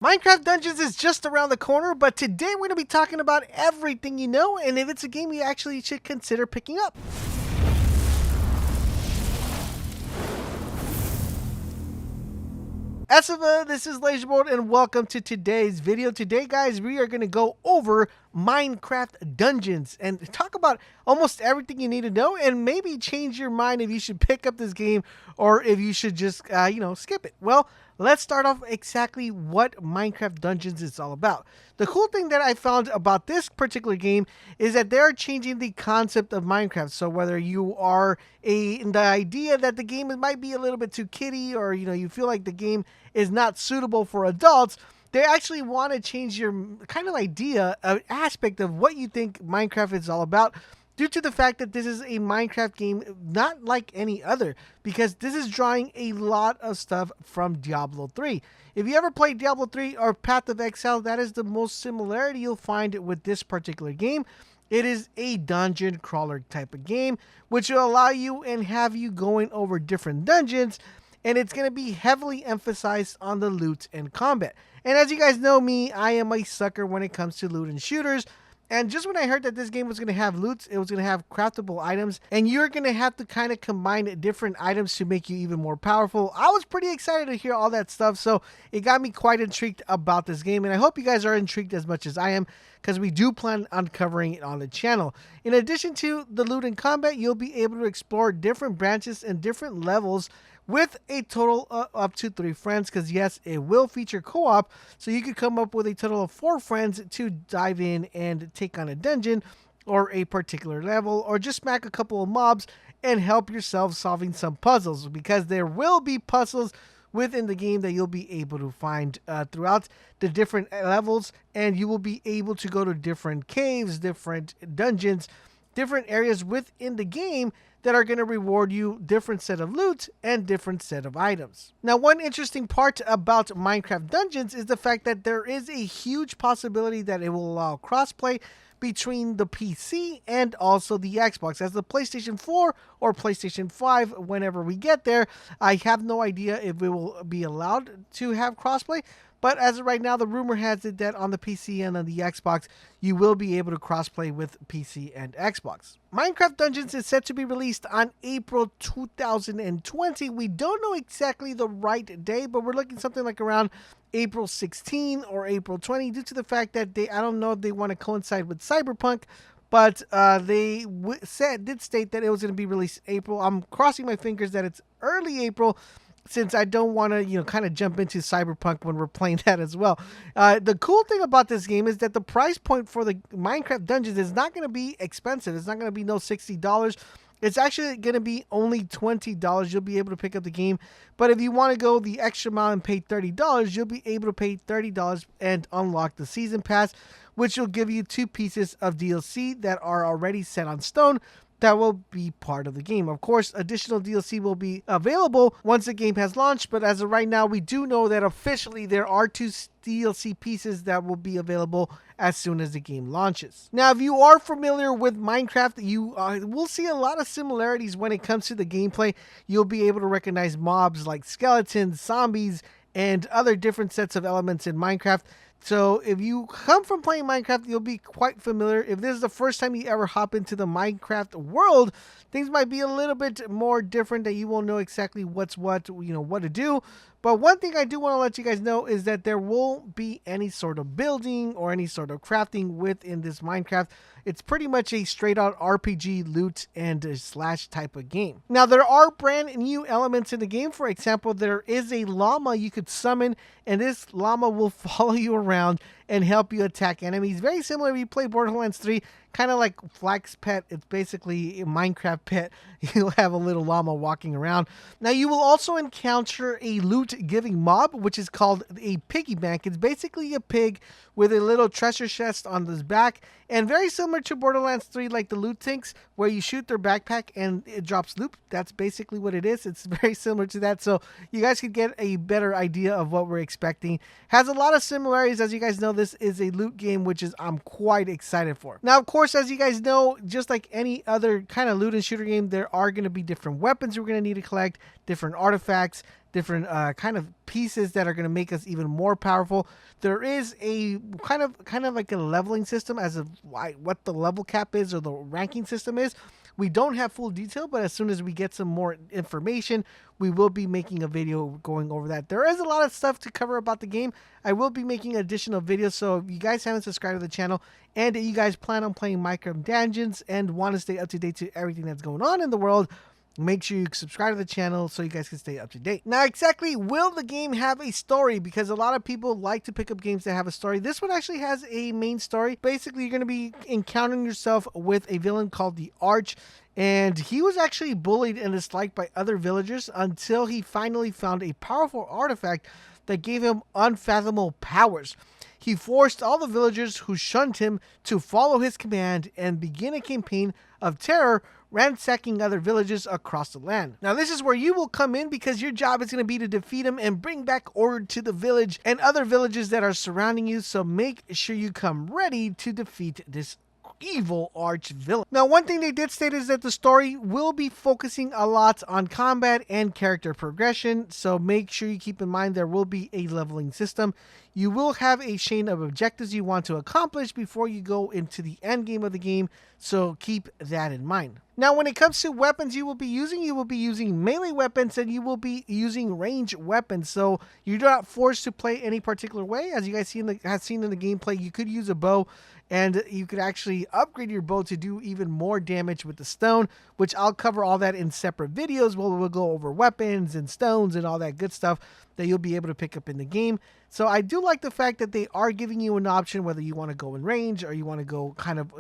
Minecraft Dungeons is just around the corner, but today we're going to be talking about everything you know and if it's a game you actually should consider picking up. Asiva, this is LaserBolt and welcome to today's video. Today, guys, we are going to go over Minecraft Dungeons and talk about almost everything you need to know and maybe change your mind if you should pick up this game or if you should just, skip it. Well, let's start off exactly what Minecraft Dungeons is all about. The cool thing that I found about this particular game is that they're changing the concept of Minecraft. So whether you are in the idea that the game might be a little bit too kiddie or you feel like the game is not suitable for adults, they actually want to change your kind of idea, aspect of what you think Minecraft is all about, due to the fact that this is a Minecraft game not like any other, because this is drawing a lot of stuff from Diablo 3. If you ever played Diablo 3 or Path of Exile, that is the most similarity you'll find with this particular game. It is a dungeon crawler type of game, which will allow you and have you going over different dungeons, and it's going to be heavily emphasized on the loot and combat. And as you guys know me, I am a sucker when it comes to loot and shooters. And just when I heard that this game was going to have loots, it was going to have craftable items, and you're going to have to kind of combine different items to make you even more powerful, I was pretty excited to hear all that stuff, so it got me quite intrigued about this game, and I hope you guys are intrigued as much as I am, because we do plan on covering it on the channel. In addition to the loot and combat, you'll be able to explore different branches and different levels with a total up to 3 friends, because yes, it will feature co-op, so you could come up with a total of 4 friends to dive in and take on a dungeon or a particular level, or just smack a couple of mobs and help yourself solving some puzzles, because there will be puzzles within the game that you'll be able to find throughout the different levels, and you will be able to go to different caves, different dungeons, different areas within the game that are going to reward you different set of loot and different set of items. Now, one interesting part about Minecraft Dungeons is the fact that there is a huge possibility that it will allow crossplay between the PC and also the Xbox. As the PlayStation 4 or PlayStation 5, whenever we get there, I have no idea if it will be allowed to have crossplay. But as of right now, the rumor has it that on the PC and on the Xbox, you will be able to crossplay with PC and Xbox. Minecraft Dungeons is set to be released on April 2020. We don't know exactly the right day, but we're looking something like around April 16 or April 20, due to the fact that I don't know if they want to coincide with Cyberpunk, but they did state that it was going to be released April. I'm crossing my fingers that it's early April, since I don't want to, kind of jump into Cyberpunk when we're playing that as well. The cool thing about this game is that the price point for the Minecraft Dungeons is not going to be expensive. It's not going to be no $60. It's actually going to be only $20. You'll be able to pick up the game. But if you want to go the extra mile and pay $30, you'll be able to pay $30 and unlock the Season Pass, which will give you 2 pieces of DLC that are already set on stone that will be part of the game. Of course, additional DLC will be available once the game has launched, but as of right now, we do know that officially there are 2 DLC pieces that will be available as soon as the game launches. Now, if you are familiar with Minecraft, you will see a lot of similarities when it comes to the gameplay. You'll be able to recognize mobs like skeletons, zombies, and other different sets of elements in Minecraft. So if you come from playing Minecraft, you'll be quite familiar. If this is the first time you ever hop into the Minecraft world, things might be a little bit more different, that you won't know exactly what's what to do. But one thing I do want to let you guys know is that there won't be any sort of building or any sort of crafting within this Minecraft. It's pretty much a straight out RPG loot and slash type of game. Now, there are brand new elements in the game. For example, there is a llama you could summon, and this llama will follow you around and help you attack enemies. Very similar if you play Borderlands 3, kind of like Flax Pet. It's basically a Minecraft pet. You'll have a little llama walking around. Now, you will also encounter a loot-giving mob, which is called a piggy bank. It's basically a pig with a little treasure chest on his back, and very similar to Borderlands 3, like the loot tanks, where you shoot their backpack and it drops loot. That's basically what it is. It's very similar to that, so you guys could get a better idea of what we're expecting. Has a lot of similarities. As you guys know, this is a loot game, which I'm quite excited for. Now, of course, course, as you guys know, just like any other kind of loot and shooter game, there are going to be different weapons we're going to need to collect, different artifacts, different kind of pieces that are going to make us even more powerful. There is a kind of like a leveling system as of what the level cap is or the ranking system is. We don't have full detail, but as soon as we get some more information, we will be making a video going over that. There is a lot of stuff to cover about the game. I will be making additional videos, so if you guys haven't subscribed to the channel and you guys plan on playing Microtransactions and want to stay up to date to everything that's going on in the world, make sure you subscribe to the channel so you guys can stay up to date. Now, exactly, will the game have a story? Because a lot of people like to pick up games that have a story. This one actually has a main story. Basically, you're going to be encountering yourself with a villain called the Arch, and he was actually bullied and disliked by other villagers until he finally found a powerful artifact that gave him unfathomable powers. He forced all the villagers who shunned him to follow his command and begin a campaign of terror, ransacking other villages across the land. Now, this is where you will come in, because your job is going to be to defeat him and bring back order to the village and other villages that are surrounding you. So make sure you come ready to defeat this evil arch villain. Now, one thing they did state is that the story will be focusing a lot on combat and character progression, so make sure you keep in mind there will be a leveling system. You will have a chain of objectives you want to accomplish before you go into the end game of the game, so keep that in mind. Now, when it comes to weapons you will be using melee weapons, and you will be using range weapons. So you're not forced to play any particular way. As you guys have seen in the gameplay, you could use a bow, and you could actually upgrade your bow to do even more damage with the stone, which I'll cover all that in separate videos where we'll go over weapons and stones and all that good stuff that you'll be able to pick up in the game. So I do like the fact that they are giving you an option whether you want to go in range or you want to go kind of,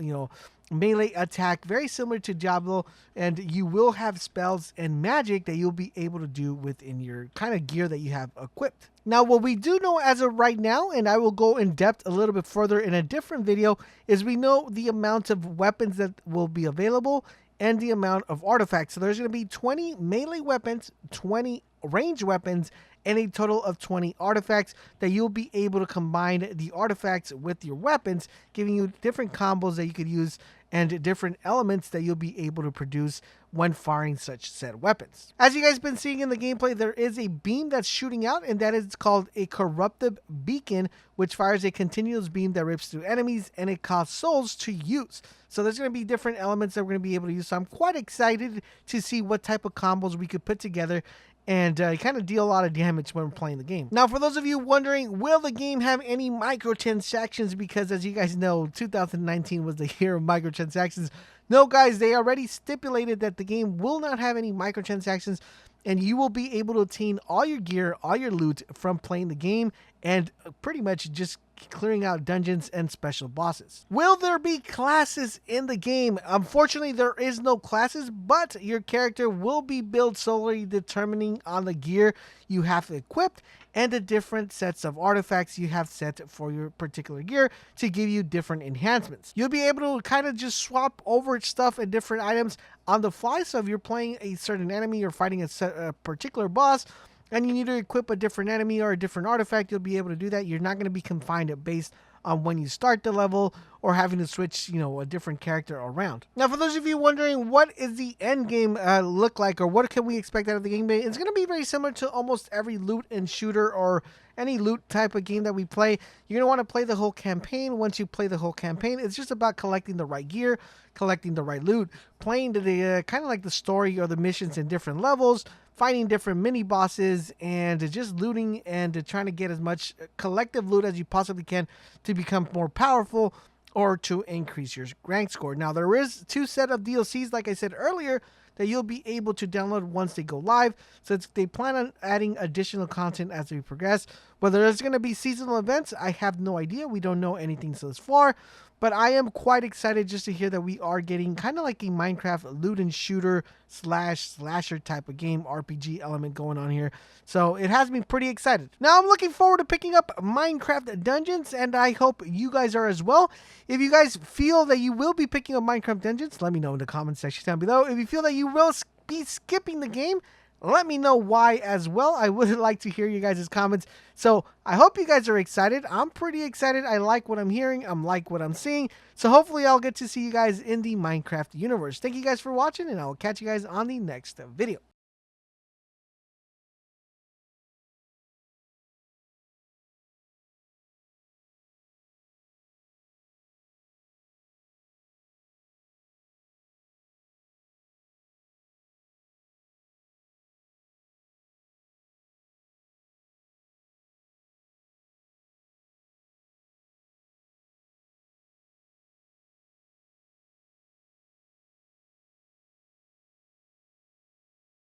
melee attack, very similar to Diablo, and you will have spells and magic that you'll be able to do within your kind of gear that you have equipped. Now, what we do know as of right now, and I will go in depth a little bit further in a different video, is we know the amount of weapons that will be available and the amount of artifacts. So there's going to be 20 melee weapons, 20 range weapons, and a total of 20 artifacts that you'll be able to combine the artifacts with your weapons, giving you different combos that you could use and different elements that you'll be able to produce when firing such said weapons. As you guys been seeing in the gameplay, there is a beam that's shooting out, and that is called a corruptive beacon, which fires a continuous beam that rips through enemies, and it costs souls to use. So there's going to be different elements that we're going to be able to use. So I'm quite excited to see what type of combos we could put together and kind of deal a lot of damage when we're playing the game. Now, for those of you wondering, will the game have any microtransactions? Because as you guys know, 2019 was the year of microtransactions. No, guys, they already stipulated that the game will not have any microtransactions, and you will be able to obtain all your gear, all your loot from playing the game and pretty much just clearing out dungeons and special bosses. Will there be classes in the game? Unfortunately, there is no classes, but your character will be built solely determining on the gear you have equipped and the different sets of artifacts you have set for your particular gear to give you different enhancements. You'll be able to kind of just swap over stuff and different items on the fly. So if you're playing a certain enemy or fighting a particular boss, and you need to equip a different enemy or a different artifact, you'll be able to do that. You're not going to be confined based on when you start the level or having to switch, a different character around. Now, for those of you wondering, what is the end game look like, or what can we expect out of the game? It's going to be very similar to almost every loot and shooter or any loot type of game that we play. You're going to want to play the whole campaign. Once you play the whole campaign, it's just about collecting the right gear, collecting the right loot, playing the kind of like the story or the missions in different levels, fighting different mini bosses, and just looting and trying to get as much collective loot as you possibly can to become more powerful or to increase your rank score. Now, there is 2 set of DLCs, like I said earlier, that you'll be able to download once they go live. So they plan on adding additional content as we progress. Whether there's going to be seasonal events, I have no idea. We don't know anything so far. But I am quite excited just to hear that we are getting kind of like a Minecraft loot and shooter slasher type of game, RPG element going on here. So it has me pretty excited. Now I'm looking forward to picking up Minecraft Dungeons, and I hope you guys are as well. If you guys feel that you will be picking up Minecraft Dungeons, let me know in the comment section down below. If you feel that you will be skipping the game, Let me know why as well. I would like to hear you guys' comments. So I hope you guys are excited. I'm pretty excited. I like what I'm hearing. I'm like what I'm seeing. So hopefully I'll get to see you guys in the Minecraft universe. Thank you guys for watching, and I will catch you guys on the next video.